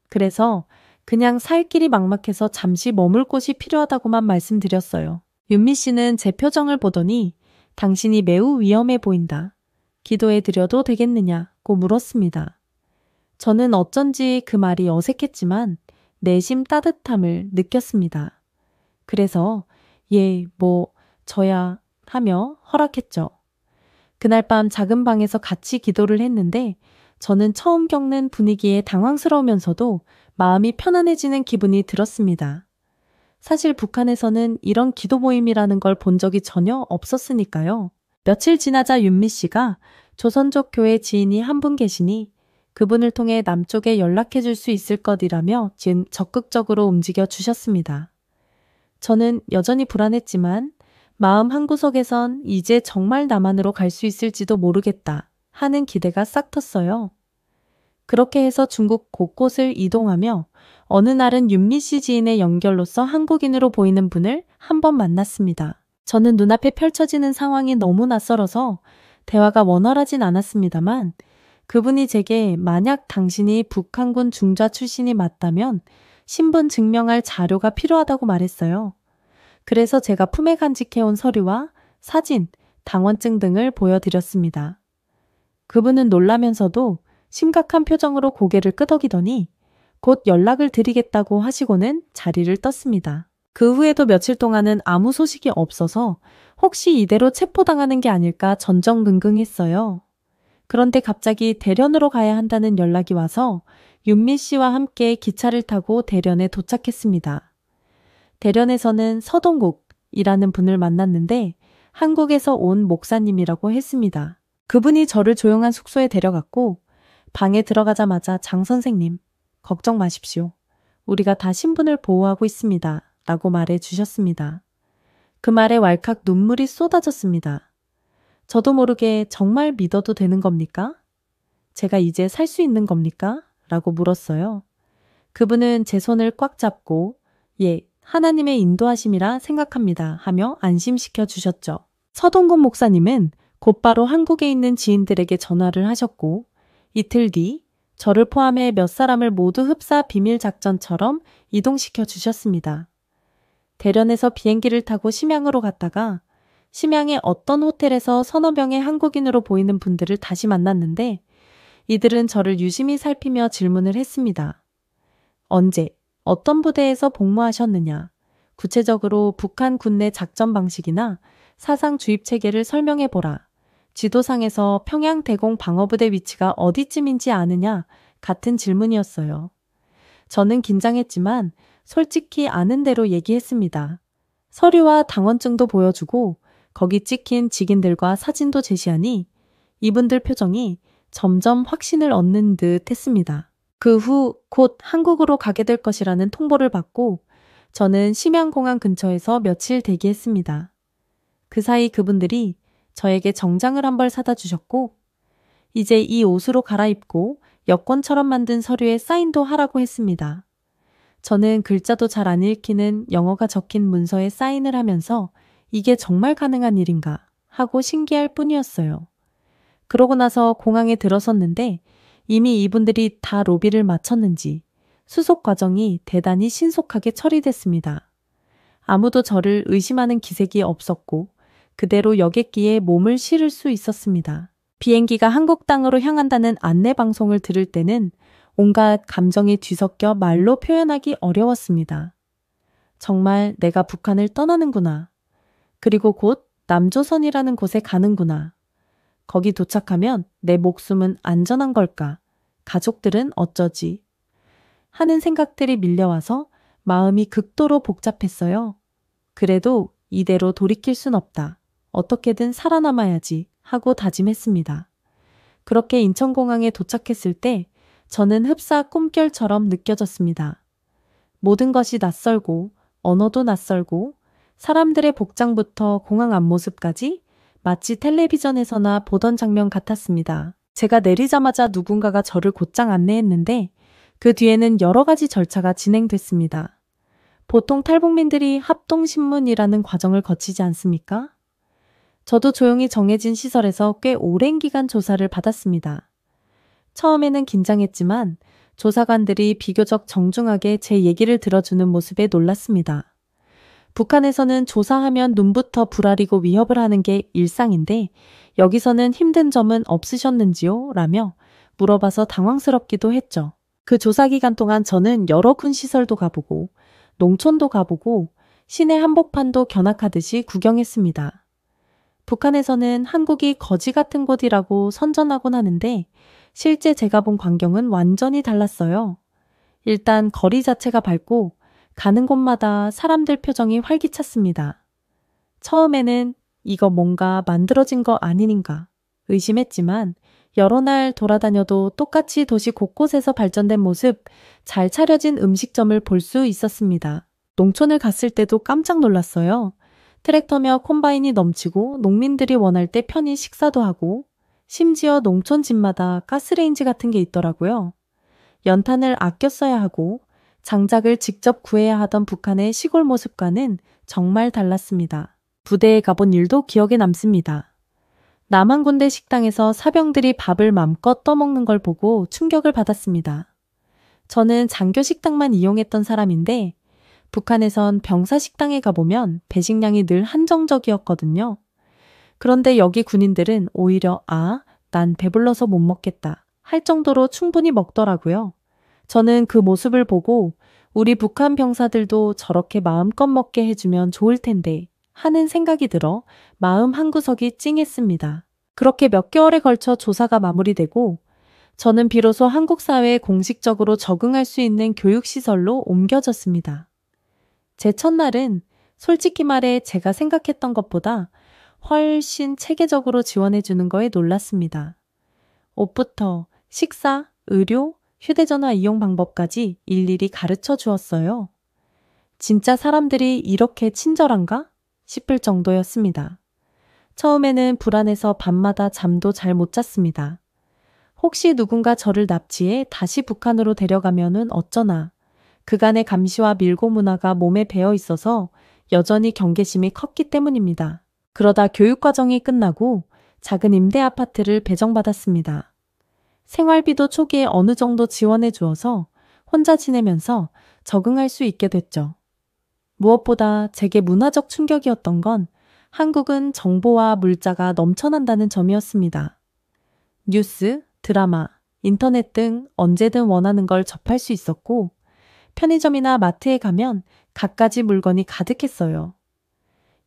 그래서 그냥 살 길이 막막해서 잠시 머물 곳이 필요하다고만 말씀드렸어요. 윤미 씨는 제 표정을 보더니 당신이 매우 위험해 보인다. 기도해 드려도 되겠느냐고 물었습니다. 저는 어쩐지 그 말이 어색했지만 내심 따뜻함을 느꼈습니다. 그래서 예, 저야 하며 허락했죠. 그날 밤 작은 방에서 같이 기도를 했는데 저는 처음 겪는 분위기에 당황스러우면서도 마음이 편안해지는 기분이 들었습니다. 사실 북한에서는 이런 기도 모임이라는 걸 본 적이 전혀 없었으니까요. 며칠 지나자 윤미 씨가 조선족 교회 지인이 한 분 계시니 그분을 통해 남쪽에 연락해 줄 수 있을 것이라며 적극적으로 움직여 주셨습니다. 저는 여전히 불안했지만 마음 한구석에선 이제 정말 남한으로 갈 수 있을지도 모르겠다 하는 기대가 싹 텄어요. 그렇게 해서 중국 곳곳을 이동하며 어느 날은 윤미 씨 지인의 연결로서 한국인으로 보이는 분을 한 번 만났습니다. 저는 눈앞에 펼쳐지는 상황이 너무 낯설어서 대화가 원활하진 않았습니다만 그분이 제게 만약 당신이 북한군 중좌 출신이 맞다면 신분 증명할 자료가 필요하다고 말했어요. 그래서 제가 품에 간직해온 서류와 사진, 당원증 등을 보여드렸습니다. 그분은 놀라면서도 심각한 표정으로 고개를 끄덕이더니 곧 연락을 드리겠다고 하시고는 자리를 떴습니다. 그 후에도 며칠 동안은 아무 소식이 없어서 혹시 이대로 체포당하는 게 아닐까 전전긍긍했어요. 그런데 갑자기 대련으로 가야 한다는 연락이 와서 윤미 씨와 함께 기차를 타고 대련에 도착했습니다. 대련에서는 서동국이라는 분을 만났는데 한국에서 온 목사님이라고 했습니다. 그분이 저를 조용한 숙소에 데려갔고 방에 들어가자마자 장 선생님, 걱정 마십시오. 우리가 다 신분을 보호하고 있습니다. 라고 말해 주셨습니다. 그 말에 왈칵 눈물이 쏟아졌습니다. 저도 모르게 정말 믿어도 되는 겁니까? 제가 이제 살 수 있는 겁니까? 라고 물었어요. 그분은 제 손을 꽉 잡고 예, 하나님의 인도하심이라 생각합니다 하며 안심시켜 주셨죠. 서동건 목사님은 곧바로 한국에 있는 지인들에게 전화를 하셨고 이틀 뒤 저를 포함해 몇 사람을 모두 흡사 비밀 작전처럼 이동시켜 주셨습니다. 대련에서 비행기를 타고 심양으로 갔다가 심양의 어떤 호텔에서 서너 명의 한국인으로 보이는 분들을 다시 만났는데 이들은 저를 유심히 살피며 질문을 했습니다. 언제, 어떤 부대에서 복무하셨느냐, 구체적으로 북한 군내 작전 방식이나 사상 주입 체계를 설명해보라, 지도상에서 평양 대공 방어부대 위치가 어디쯤인지 아느냐 같은 질문이었어요. 저는 긴장했지만 솔직히 아는 대로 얘기했습니다. 서류와 당원증도 보여주고 거기 찍힌 직인들과 사진도 제시하니 이분들 표정이 점점 확신을 얻는 듯 했습니다. 그 후 곧 한국으로 가게 될 것이라는 통보를 받고 저는 심양공항 근처에서 며칠 대기했습니다. 그 사이 그분들이 저에게 정장을 한 벌 사다 주셨고 이제 이 옷으로 갈아입고 여권처럼 만든 서류에 사인도 하라고 했습니다. 저는 글자도 잘 안 읽히는 영어가 적힌 문서에 사인을 하면서 이게 정말 가능한 일인가 하고 신기할 뿐이었어요. 그러고 나서 공항에 들어섰는데 이미 이분들이 다 로비를 마쳤는지 수속 과정이 대단히 신속하게 처리됐습니다. 아무도 저를 의심하는 기색이 없었고 그대로 여객기에 몸을 실을 수 있었습니다. 비행기가 한국 땅으로 향한다는 안내 방송을 들을 때는 온갖 감정이 뒤섞여 말로 표현하기 어려웠습니다. 정말 내가 북한을 떠나는구나. 그리고 곧 남조선이라는 곳에 가는구나. 거기 도착하면 내 목숨은 안전한 걸까? 가족들은 어쩌지? 하는 생각들이 밀려와서 마음이 극도로 복잡했어요. 그래도 이대로 돌이킬 순 없다. 어떻게든 살아남아야지 하고 다짐했습니다. 그렇게 인천공항에 도착했을 때 저는 흡사 꿈결처럼 느껴졌습니다. 모든 것이 낯설고 언어도 낯설고 사람들의 복장부터 공항 앞모습까지 마치 텔레비전에서나 보던 장면 같았습니다. 제가 내리자마자 누군가가 저를 곧장 안내했는데 그 뒤에는 여러 가지 절차가 진행됐습니다. 보통 탈북민들이 합동신문이라는 과정을 거치지 않습니까? 저도 조용히 정해진 시설에서 꽤 오랜 기간 조사를 받았습니다. 처음에는 긴장했지만 조사관들이 비교적 정중하게 제 얘기를 들어주는 모습에 놀랐습니다. 북한에서는 조사하면 눈부터 불아리고 위협을 하는 게 일상인데 여기서는 힘든 점은 없으셨는지요? 라며 물어봐서 당황스럽기도 했죠. 그 조사 기간 동안 저는 여러 군 시설도 가보고 농촌도 가보고 시내 한복판도 견학하듯이 구경했습니다. 북한에서는 한국이 거지 같은 곳이라고 선전하곤 하는데 실제 제가 본 광경은 완전히 달랐어요. 일단 거리 자체가 밝고 가는 곳마다 사람들 표정이 활기찼습니다. 처음에는 이거 뭔가 만들어진 거 아닌가 의심했지만 여러 날 돌아다녀도 똑같이 도시 곳곳에서 발전된 모습, 잘 차려진 음식점을 볼 수 있었습니다. 농촌을 갔을 때도 깜짝 놀랐어요. 트랙터며 콤바인이 넘치고 농민들이 원할 때 편히 식사도 하고 심지어 농촌 집마다 가스레인지 같은 게 있더라고요. 연탄을 아껴 써야 하고 장작을 직접 구해야 하던 북한의 시골 모습과는 정말 달랐습니다. 부대에 가본 일도 기억에 남습니다. 남한군대 식당에서 사병들이 밥을 맘껏 떠먹는 걸 보고 충격을 받았습니다. 저는 장교 식당만 이용했던 사람인데 북한에선 병사 식당에 가보면 배식량이 늘 한정적이었거든요. 그런데 여기 군인들은 오히려 난 배불러서 못 먹겠다 할 정도로 충분히 먹더라고요. 저는 그 모습을 보고 우리 북한 병사들도 저렇게 마음껏 먹게 해주면 좋을 텐데 하는 생각이 들어 마음 한구석이 찡했습니다. 그렇게 몇 개월에 걸쳐 조사가 마무리되고 저는 비로소 한국 사회에 공식적으로 적응할 수 있는 교육시설로 옮겨졌습니다. 제 첫날은 솔직히 말해 제가 생각했던 것보다 훨씬 체계적으로 지원해주는 거에 놀랐습니다. 옷부터 식사, 의료, 휴대전화 이용 방법까지 일일이 가르쳐 주었어요. 진짜 사람들이 이렇게 친절한가? 싶을 정도였습니다. 처음에는 불안해서 밤마다 잠도 잘 못 잤습니다. 혹시 누군가 저를 납치해 다시 북한으로 데려가면은 어쩌나. 그간의 감시와 밀고 문화가 몸에 배어 있어서 여전히 경계심이 컸기 때문입니다. 그러다 교육과정이 끝나고 작은 임대 아파트를 배정받았습니다. 생활비도 초기에 어느 정도 지원해 주어서 혼자 지내면서 적응할 수 있게 됐죠. 무엇보다 제게 문화적 충격이었던 건 한국은 정보와 물자가 넘쳐난다는 점이었습니다. 뉴스, 드라마, 인터넷 등 언제든 원하는 걸 접할 수 있었고 편의점이나 마트에 가면 갖가지 물건이 가득했어요.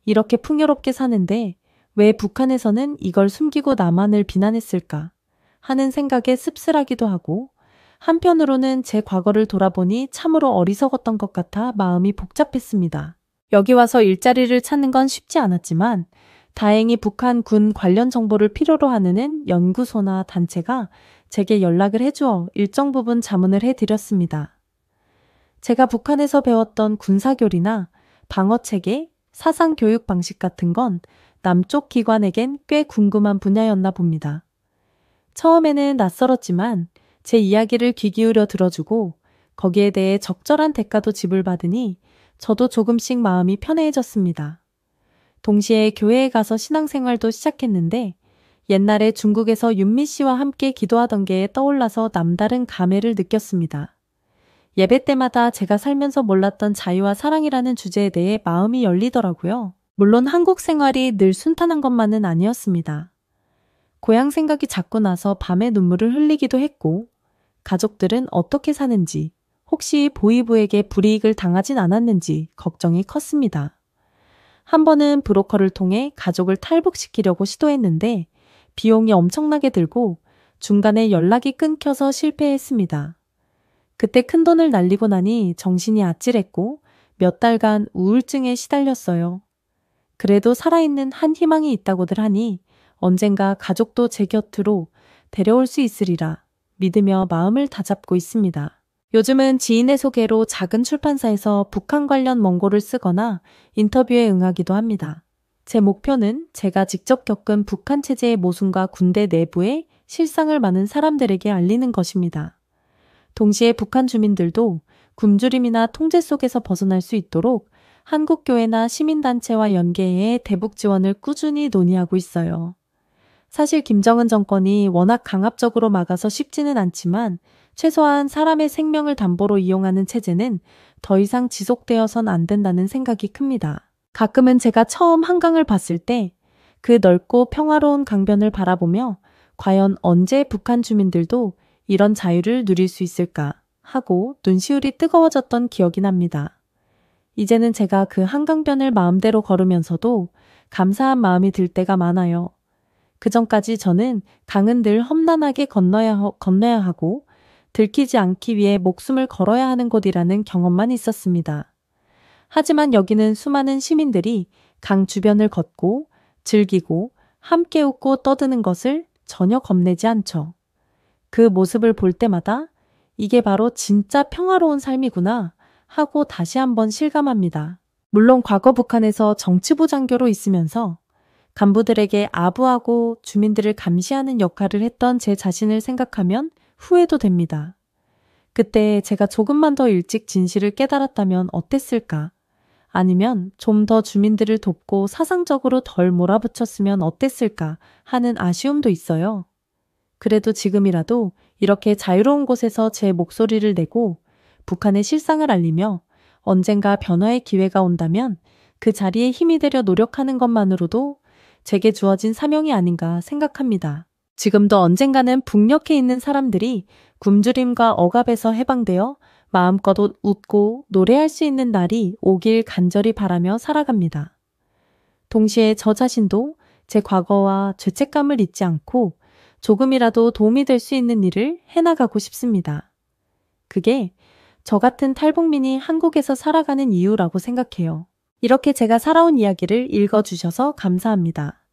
이렇게 풍요롭게 사는데 왜 북한에서는 이걸 숨기고 남한을 비난했을까 하는 생각에 씁쓸하기도 하고 한편으로는 제 과거를 돌아보니 참으로 어리석었던 것 같아 마음이 복잡했습니다. 여기 와서 일자리를 찾는 건 쉽지 않았지만 다행히 북한 군 관련 정보를 필요로 하는 연구소나 단체가 제게 연락을 해주어 일정 부분 자문을 해드렸습니다. 제가 북한에서 배웠던 군사교리나 방어체계, 사상교육 방식 같은 건 남쪽 기관에겐 꽤 궁금한 분야였나 봅니다. 처음에는 낯설었지만 제 이야기를 귀 기울여 들어주고 거기에 대해 적절한 대가도 지불받으니 저도 조금씩 마음이 편해졌습니다. 동시에 교회에 가서 신앙생활도 시작했는데 옛날에 중국에서 윤미 씨와 함께 기도하던 게 떠올라서 남다른 감회를 느꼈습니다. 예배 때마다 제가 살면서 몰랐던 자유와 사랑이라는 주제에 대해 마음이 열리더라고요. 물론 한국 생활이 늘 순탄한 것만은 아니었습니다. 고향 생각이 자꾸 나서 밤에 눈물을 흘리기도 했고 가족들은 어떻게 사는지 혹시 보이부에게 불이익을 당하진 않았는지 걱정이 컸습니다. 한 번은 브로커를 통해 가족을 탈북시키려고 시도했는데 비용이 엄청나게 들고 중간에 연락이 끊겨서 실패했습니다. 그때 큰돈을 날리고 나니 정신이 아찔했고 몇 달간 우울증에 시달렸어요. 그래도 살아있는 한 희망이 있다고들 하니 언젠가 가족도 제 곁으로 데려올 수 있으리라 믿으며 마음을 다잡고 있습니다. 요즘은 지인의 소개로 작은 출판사에서 북한 관련 원고를 쓰거나 인터뷰에 응하기도 합니다. 제 목표는 제가 직접 겪은 북한 체제의 모순과 군대 내부의 실상을 많은 사람들에게 알리는 것입니다. 동시에 북한 주민들도 굶주림이나 통제 속에서 벗어날 수 있도록 한국교회나 시민단체와 연계해 대북 지원을 꾸준히 논의하고 있어요. 사실 김정은 정권이 워낙 강압적으로 막아서 쉽지는 않지만 최소한 사람의 생명을 담보로 이용하는 체제는 더 이상 지속되어선 안 된다는 생각이 큽니다. 가끔은 제가 처음 한강을 봤을 때 그 넓고 평화로운 강변을 바라보며 과연 언제 북한 주민들도 이런 자유를 누릴 수 있을까 하고 눈시울이 뜨거워졌던 기억이 납니다. 이제는 제가 그 한강변을 마음대로 걸으면서도 감사한 마음이 들 때가 많아요. 그전까지 저는 강은 늘 험난하게 건너야 하고 들키지 않기 위해 목숨을 걸어야 하는 곳이라는 경험만 있었습니다. 하지만 여기는 수많은 시민들이 강 주변을 걷고 즐기고 함께 웃고 떠드는 것을 전혀 겁내지 않죠. 그 모습을 볼 때마다 이게 바로 진짜 평화로운 삶이구나 하고 다시 한번 실감합니다. 물론 과거 북한에서 정치부 장교로 있으면서 간부들에게 아부하고 주민들을 감시하는 역할을 했던 제 자신을 생각하면 후회도 됩니다. 그때 제가 조금만 더 일찍 진실을 깨달았다면 어땠을까? 아니면 좀 더 주민들을 돕고 사상적으로 덜 몰아붙였으면 어땠을까 하는 아쉬움도 있어요. 그래도 지금이라도 이렇게 자유로운 곳에서 제 목소리를 내고 북한의 실상을 알리며 언젠가 변화의 기회가 온다면 그 자리에 힘이 되려 노력하는 것만으로도 제게 주어진 사명이 아닌가 생각합니다. 지금도 언젠가는 북녘에 있는 사람들이 굶주림과 억압에서 해방되어 마음껏 웃고 노래할 수 있는 날이 오길 간절히 바라며 살아갑니다. 동시에 저 자신도 제 과거와 죄책감을 잊지 않고 조금이라도 도움이 될 수 있는 일을 해나가고 싶습니다. 그게 저 같은 탈북민이 한국에서 살아가는 이유라고 생각해요. 이렇게 제가 살아온 이야기를 읽어주셔서 감사합니다.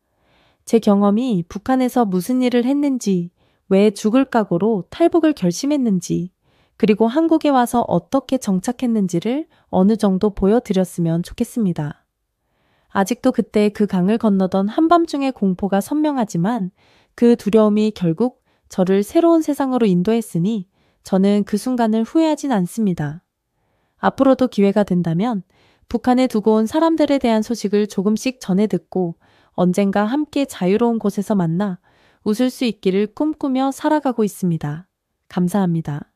제 경험이 북한에서 무슨 일을 했는지, 왜 죽을 각오로 탈북을 결심했는지, 그리고 한국에 와서 어떻게 정착했는지를 어느 정도 보여드렸으면 좋겠습니다. 아직도 그때 그 강을 건너던 한밤중의 공포가 선명하지만 그 두려움이 결국 저를 새로운 세상으로 인도했으니 저는 그 순간을 후회하진 않습니다. 앞으로도 기회가 된다면 북한에 두고 온 사람들에 대한 소식을 조금씩 전해 듣고 언젠가 함께 자유로운 곳에서 만나 웃을 수 있기를 꿈꾸며 살아가고 있습니다. 감사합니다.